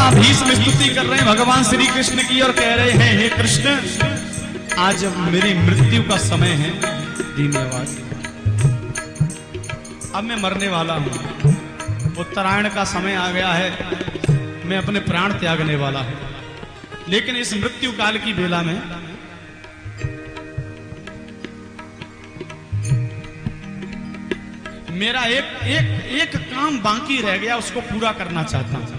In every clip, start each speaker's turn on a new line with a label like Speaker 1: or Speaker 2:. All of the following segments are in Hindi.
Speaker 1: पितामह भीष्म स्तुति कर रहे हैं भगवान श्री कृष्ण की और कह रहे हैं, हे कृष्ण, आज मेरी मृत्यु का समय है। धन्यवाद। अब मैं मरने वाला हूं, उत्तरायण का समय आ गया है, मैं अपने प्राण त्यागने वाला हूं। लेकिन इस मृत्यु काल की बेला में मेरा एक काम बाकी रह गया, उसको पूरा करना चाहता हूं।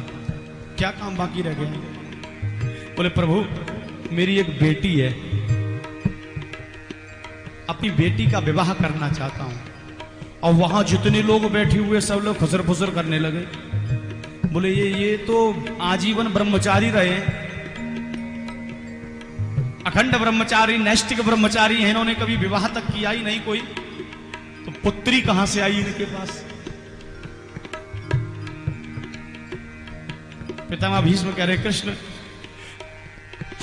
Speaker 1: क्या काम बाकी रह गया? बोले प्रभु, मेरी एक बेटी है, अपनी बेटी का विवाह करना चाहता हूं। और वहां जितने लोग बैठे हुए सब लोग खुसर फुसर करने लगे। बोले ये तो आजीवन ब्रह्मचारी रहे, अखंड ब्रह्मचारी, नैष्ठिक ब्रह्मचारी हैं, इन्होंने कभी विवाह तक किया ही नहीं कोई, तो पुत्री कहां से आई इनके पास? पितामह भीष्म कह रहे, कृष्ण,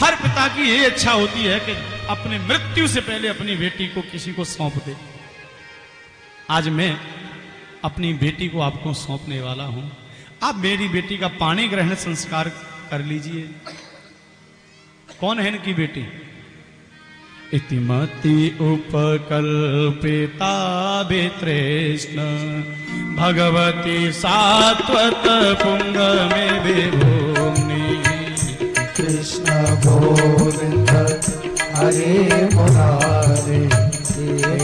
Speaker 1: हर पिता की ये इच्छा होती है कि अपने मृत्यु से पहले अपनी बेटी को किसी को सौंप दे। आज मैं अपनी बेटी को आपको सौंपने वाला हूं। आप मेरी बेटी का पाणी ग्रहण संस्कार कर लीजिए। कौन है इनकी बेटी? इतिमति उपकल्पिता वितृष्ण भगवती सात्वत पुंग में विभूमि।
Speaker 2: कृष्ण गोविंद हरे मुरारे,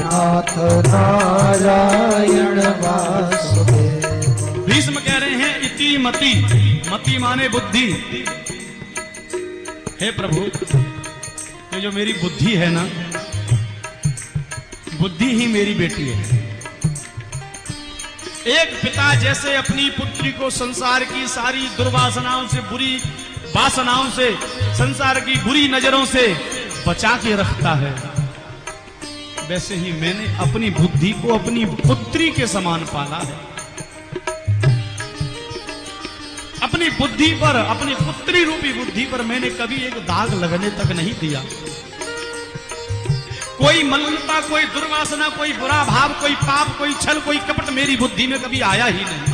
Speaker 2: नाथ नारायण वासुदेव।
Speaker 1: भीष्म कह रहे हैं, इति मति, मति माने बुद्धि। हे प्रभु, ये जो मेरी बुद्धि है ना, बुद्धि ही मेरी बेटी है। एक पिता जैसे अपनी पुत्री को संसार की सारी दुर्वासनाओं से, बुरी वासनाओं से, संसार की बुरी नजरों से बचा के रखता है, वैसे ही मैंने अपनी बुद्धि को अपनी पुत्री के समान पाला है। अपनी बुद्धि पर, अपनी पुत्री रूपी बुद्धि पर मैंने कभी एक दाग लगने तक नहीं दिया। कोई मलिनता, कोई दुर्वासना, कोई बुरा भाव, कोई पाप, कोई छल, कोई कपट मेरी बुद्धि में कभी आया ही नहीं।